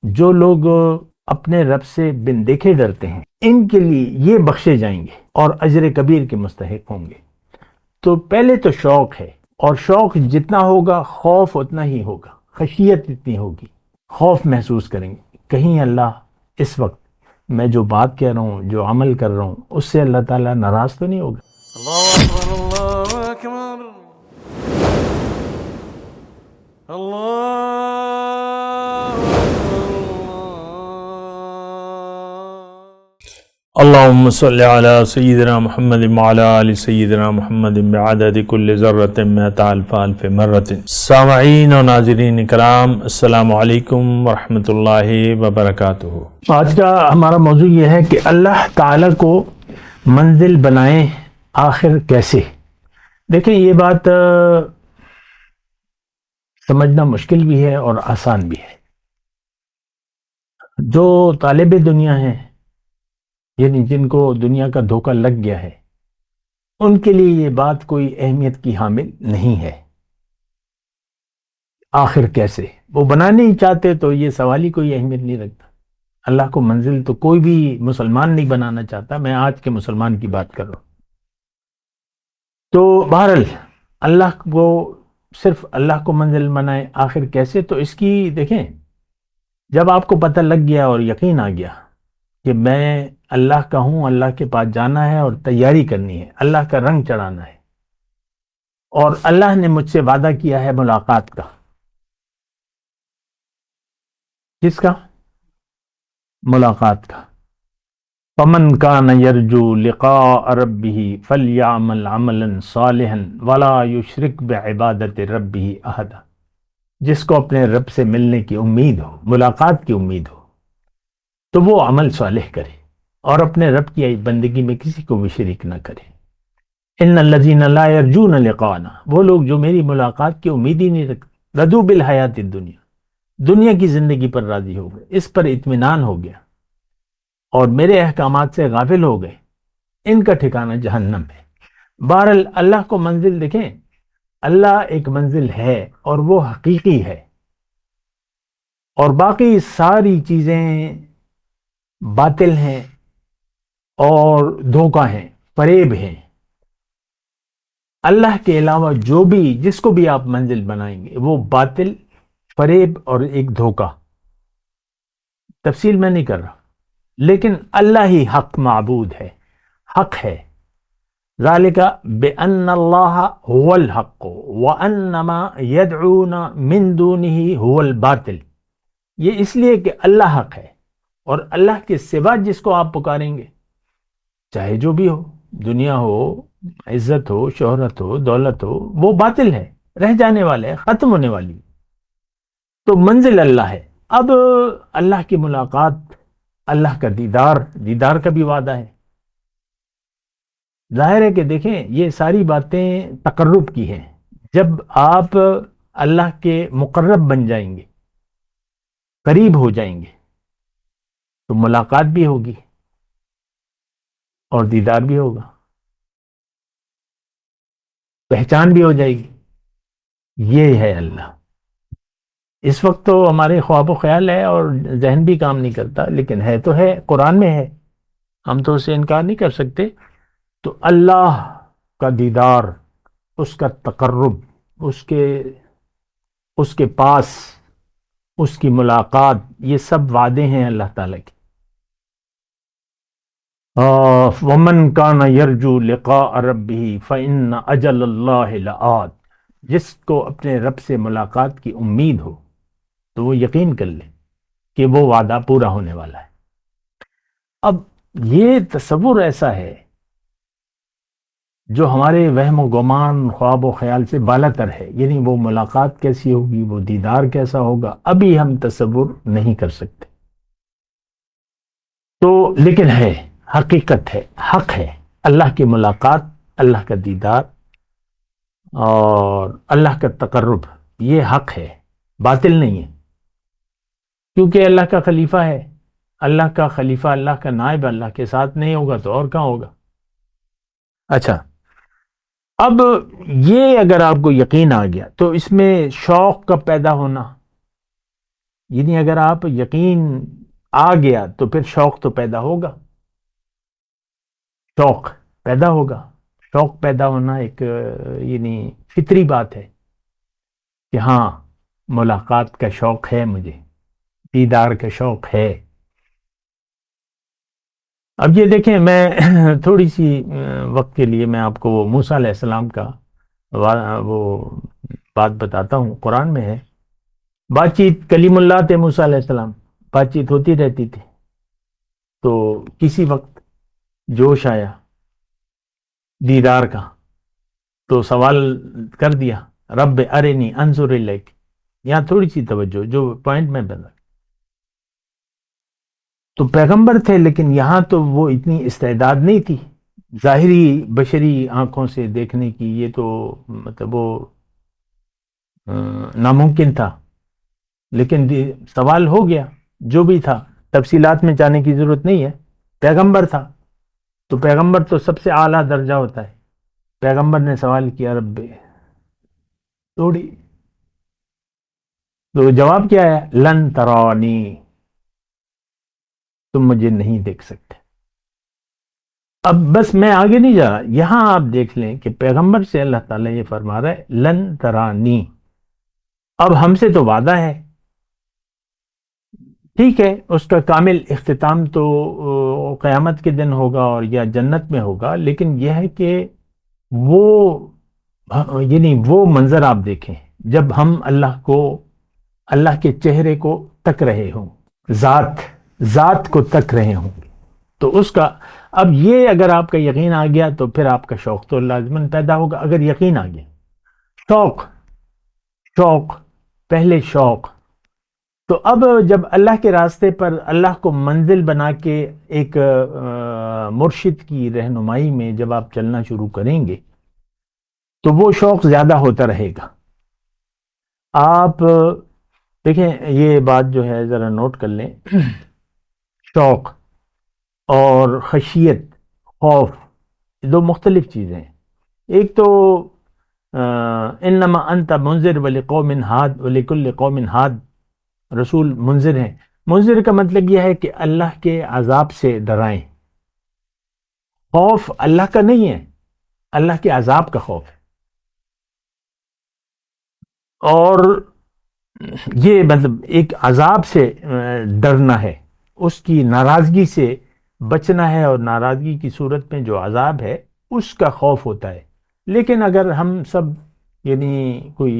جو لوگ اپنے رب سے بن دیکھے ڈرتے ہیں ان کے لیے یہ بخشے جائیں گے اور اجر کبیر کے مستحق ہوں گے۔ تو پہلے تو شوق ہے، اور شوق جتنا ہوگا خوف اتنا ہی ہوگا، خشیت اتنی ہوگی، خوف محسوس کریں گے کہیں اللہ اس وقت میں جو بات کہہ رہا ہوں، جو عمل کر رہا ہوں، اس سے اللہ تعالیٰ ناراض تو نہیں ہوگا۔ اللہ اکبر اللہ اکبر اللہ اللهم صل على سيدنا محمد وعلى آل سيدنا محمد بعدد كل ذرة مئة ألف ألف مرة۔ سامعین و ناظرین کرام، السلام علیکم ورحمۃ اللہ وبرکاتہ۔ آج کا ہمارا موضوع یہ ہے کہ اللہ تعالیٰ کو منزل بنائیں آخر کیسے۔ دیکھیں، یہ بات سمجھنا مشکل بھی ہے اور آسان بھی ہے۔ جو طالب دنیا ہیں، یعنی جن کو دنیا کا دھوکہ لگ گیا ہے، ان کے لیے یہ بات کوئی اہمیت کی حامل نہیں ہے۔ آخر کیسے وہ بنانے ہی چاہتے تو یہ سوال ہی کوئی اہمیت نہیں رکھتا۔ اللہ کو منزل تو کوئی بھی مسلمان نہیں بنانا چاہتا، میں آج کے مسلمان کی بات کر رہا ہوں۔ تو بہرحال اللہ کو، صرف اللہ کو منزل بنائیں آخر کیسے، تو اس کی دیکھیں، جب آپ کو پتہ لگ گیا اور یقین آ گیا کہ میں اللہ کا ہوں، اللہ کے پاس جانا ہے اور تیاری کرنی ہے، اللہ کا رنگ چڑھانا ہے، اور اللہ نے مجھ سے وعدہ کیا ہے ملاقات کا۔ کس کا؟ ملاقات کا۔ فمن کان یرجو لقاء ربہ فلیعمل عملا صالحا ولا یشرک بعبادت ربہ احدا۔ جس کو اپنے رب سے ملنے کی امید ہو، ملاقات کی امید ہو، تو وہ عمل صالح کرے اور اپنے رب کی بندگی میں کسی کو بھی شریک نہ کرے۔ ان الذین لا یرجون لقاءنا، وہ لوگ جو میری ملاقات کی امید ہی نہیں رکھتے، رضوا بالحیات الدنیا، دنیا کی زندگی پر راضی ہو گئے، اس پر اطمینان ہو گیا اور میرے احکامات سے غافل ہو گئے، ان کا ٹھکانہ جہنم ہے۔ بہرحال اللہ کو منزل دیکھیں، اللہ ایک منزل ہے اور وہ حقیقی ہے، اور باقی ساری چیزیں باطل ہیں اور دھوکہ ہیں، فریب ہیں۔ اللہ کے علاوہ جو بھی، جس کو بھی آپ منزل بنائیں گے، وہ باطل، فریب اور ایک دھوکہ۔ تفصیل میں نہیں کر رہا، لیکن اللہ ہی حق معبود ہے، حق ہے۔ ذالک بأن اللہ هو الحق وأن ما يدعون من دونه هو الباطل۔ یہ اس لیے کہ اللہ حق ہے، اور اللہ کے سوا جس کو آپ پکاریں گے، چاہے جو بھی ہو، دنیا ہو، عزت ہو، شہرت ہو، دولت ہو، وہ باطل ہے، رہ جانے والے ہے، ختم ہونے والی۔ تو منزل اللہ ہے۔ اب اللہ کی ملاقات، اللہ کا دیدار کا بھی وعدہ ہے۔ ظاہر ہے کہ دیکھیں، یہ ساری باتیں تقرب کی ہیں۔ جب آپ اللہ کے مقرب بن جائیں گے، قریب ہو جائیں گے، تو ملاقات بھی ہوگی اور دیدار بھی ہوگا، پہچان بھی ہو جائے گی۔ یہ ہے اللہ۔ اس وقت تو ہمارے خواب و خیال ہے اور ذہن بھی کام نہیں کرتا، لیکن ہے تو ہے، قرآن میں ہے، ہم تو اسے انکار نہیں کر سکتے۔ تو اللہ کا دیدار، اس کا تقرب، اس کے پاس، اس کی ملاقات، یہ سب وعدے ہیں اللہ تعالیٰ کے۔ وَمَنْ كَانَ يَرْجُو لِقَاءَ رَبِّهِ فَإِنَّ أَجَلَ اللَّهِ لَآتٍ۔ جس کو اپنے رب سے ملاقات کی امید ہو تو وہ یقین کر لے کہ وہ وعدہ پورا ہونے والا ہے۔ اب یہ تصور ایسا ہے جو ہمارے وہم و گمان، خواب و خیال سے بالا تر ہے، یعنی وہ ملاقات کیسی ہوگی، وہ دیدار کیسا ہوگا، ابھی ہم تصور نہیں کر سکتے۔ تو لیکن ہے، حقیقت ہے، حق ہے، اللہ کی ملاقات، اللہ کا دیدار اور اللہ کا تقرب، یہ حق ہے، باطل نہیں ہے، کیونکہ اللہ کا خلیفہ ہے۔ اللہ کا خلیفہ، اللہ کا نائب اللہ کے ساتھ نہیں ہوگا تو اور کہاں ہوگا؟ اچھا، اب یہ اگر آپ کو یقین آ گیا تو اس میں شوق کا پیدا ہونا، یعنی اگر آپ یقین آ گیا تو پھر شوق تو پیدا ہوگا، شوق پیدا ہوگا۔ شوق پیدا ہونا ایک یعنی فطری بات ہے کہ ہاں ملاقات کا شوق ہے، مجھے دیدار کا شوق ہے۔ اب یہ دیکھیں، میں تھوڑی سی وقت کے لیے میں آپ کو وہ موسیٰ علیہ السلام کا وہ بات بتاتا ہوں، قرآن میں ہے۔ بات چیت کلیم اللہ تھے موسیٰ علیہ السلام، بات چیت ہوتی رہتی تھی۔ تو کسی وقت جوش آیا دیدار کا، تو سوال کر دیا، رب ارنی انظر الیک۔ یہاں تھوڑی سی توجہ، جو پوائنٹ میں بتا، تو پیغمبر تھے لیکن یہاں تو وہ اتنی استعداد نہیں تھی ظاہری بشری آنکھوں سے دیکھنے کی، یہ تو مطلب وہ ناممکن تھا۔ لیکن سوال ہو گیا، جو بھی تھا، تفصیلات میں جانے کی ضرورت نہیں ہے، پیغمبر تھا تو پیغمبر تو سب سے اعلیٰ درجہ ہوتا ہے۔ پیغمبر نے سوال کیا، رب تھوڑی، تو جواب کیا ہے، لن ترانی، تم مجھے نہیں دیکھ سکتے۔ اب بس میں آگے نہیں جا رہا، یہاں آپ دیکھ لیں کہ پیغمبر سے اللہ تعالیٰ یہ فرما رہا ہے لن ترانی۔ اب ہم سے تو وعدہ ہے، ٹھیک ہے، اس کا کامل اختتام تو قیامت کے دن ہوگا اور یا جنت میں ہوگا، لیکن یہ ہے کہ وہ یعنی وہ منظر آپ دیکھیں جب ہم اللہ کے چہرے کو تک رہے ہوں، ذات کو تک رہے ہوں، تو اس کا اب یہ اگر آپ کا یقین آ گیا تو پھر آپ کا شوق تو لازماً پیدا ہوگا۔ اگر یقین آ گیا، شوق پہلے شوق، تو اب جب اللہ کے راستے پر اللہ کو منزل بنا کے ایک مرشد کی رہنمائی میں جب آپ چلنا شروع کریں گے تو وہ شوق زیادہ ہوتا رہے گا۔ آپ دیکھیں، یہ بات جو ہے ذرا نوٹ کر لیں، شوق اور خشیت، خوف، دو مختلف چیزیں ہیں۔ ایک تو انما انت منذر ولقوم ہاد ولکل قوم ہاد، رسول منذر ہیں۔ منذر کا مطلب یہ ہے کہ اللہ کے عذاب سے ڈرائیں۔ خوف اللہ کا نہیں ہے، اللہ کے عذاب کا خوف ہے۔ اور یہ مطلب ایک عذاب سے ڈرنا ہے، اس کی ناراضگی سے بچنا ہے، اور ناراضگی کی صورت میں جو عذاب ہے اس کا خوف ہوتا ہے۔ لیکن اگر ہم سب یعنی کوئی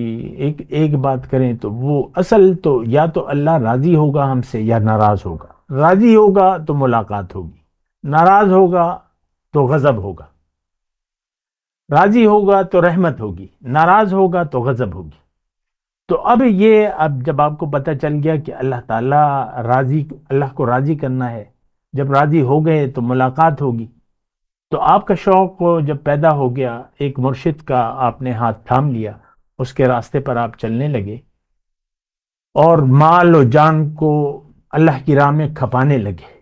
ایک بات کریں تو وہ اصل تو یا تو اللہ راضی ہوگا ہم سے یا ناراض ہوگا۔ راضی ہوگا تو ملاقات ہوگی، ناراض ہوگا تو غضب ہوگا۔ راضی ہوگا تو رحمت ہوگی، ناراض ہوگا تو غضب ہوگی۔ تو اب جب آپ کو پتہ چل گیا کہ اللہ تعالیٰ اللہ کو راضی کرنا ہے، جب راضی ہو گئے تو ملاقات ہوگی، تو آپ کا شوق جب پیدا ہو گیا، ایک مرشد کا آپ نے ہاتھ تھام لیا، اس کے راستے پر آپ چلنے لگے اور مال و جان کو اللہ کی راہ میں کھپانے لگے۔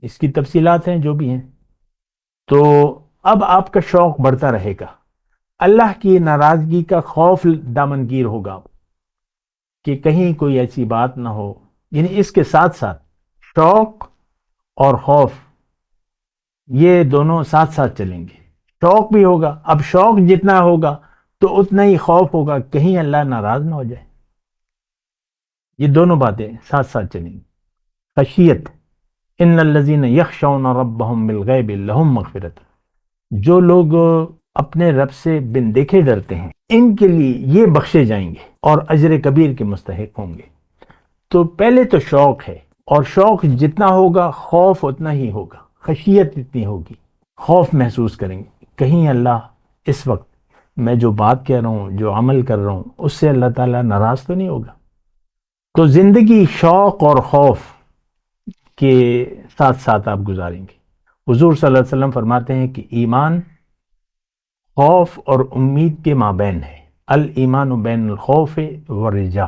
اس کی تفصیلات ہیں جو بھی ہیں۔ تو اب آپ کا شوق بڑھتا رہے گا، اللہ کی ناراضگی کا خوف دامنگیر ہوگا کہ کہیں کوئی ایسی بات نہ ہو۔ یعنی اس کے ساتھ ساتھ شوق اور خوف یہ دونوں ساتھ ساتھ چلیں گے۔ شوق بھی ہوگا، اب شوق جتنا ہوگا تو اتنا ہی خوف ہوگا کہیں اللہ ناراض نہ ہو جائے۔ یہ دونوں باتیں ساتھ ساتھ چلیں گی۔ خشیت، ان الذین یخشون ربهم بالغیب لہم مغفرۃ، جو لوگ اپنے رب سے بن دیکھے ڈرتے ہیں ان کے لیے یہ بخشے جائیں گے اور اجر کبیر کے مستحق ہوں گے۔ تو پہلے تو شوق ہے، اور شوق جتنا ہوگا خوف اتنا ہی ہوگا، خشیت اتنی ہوگی، خوف محسوس کریں گے کہیں اللہ اس وقت میں جو بات کہہ رہا ہوں، جو عمل کر رہا ہوں، اس سے اللہ تعالیٰ ناراض تو نہیں ہوگا۔ تو زندگی شوق اور خوف کے ساتھ ساتھ آپ گزاریں گے۔ حضور صلی اللہ علیہ وسلم فرماتے ہیں کہ ایمان خوف اور امید کے مابین ہے، الایمان بین الخوف والرجاء۔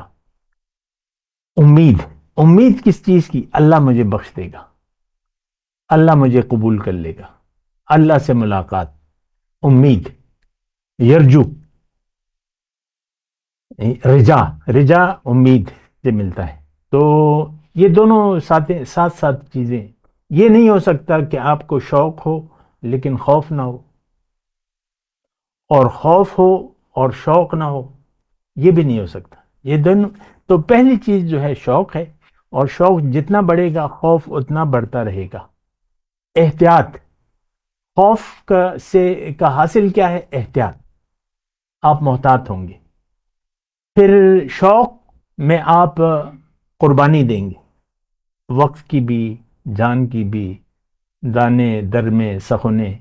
امید کس چیز کی؟ اللہ مجھے بخش دے گا، اللہ مجھے قبول کر لے گا، اللہ سے ملاقات، امید، یرجو۔ رجا، رجا امید سے ملتا ہے. تو یہ دونوں ساتھ ساتھ چیزیں، یہ نہیں ہو سکتا کہ آپ کو شوق ہو لیکن خوف نہ ہو، اور خوف ہو اور شوق نہ ہو، یہ بھی نہیں ہو سکتا. یہ دونوں. تو پہلی چیز جو ہے شوق ہے، اور شوق جتنا بڑھے گا خوف اتنا بڑھتا رہے گا. احتیاط، خوف کا حاصل کیا ہے؟ احتیاط. آپ محتاط ہوں گے. پھر شوق میں آپ قربانی دیں گے، وقت کی بھی، جان کی بھی. دانے در میں سخنے،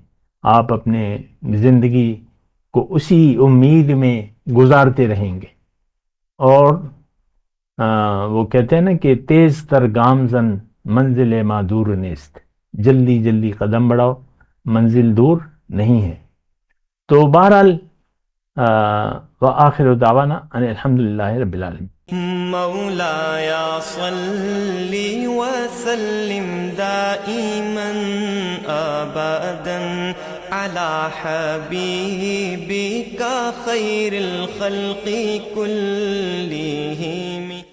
آپ اپنے زندگی کو اسی امید میں گزارتے رہیں گے. اور وہ کہتے ہیں نا کہ تیز تر گامزن منزل ما دور نیست، جلدی جلدی قدم بڑھاؤ، منزل دور نہیں ہے. تو بہرحال وآخر دعوانا ان الحمدللہ رب العالمین. مولاي صل وسلم دائما ابدا على حبيبك خير الخلق كلهم.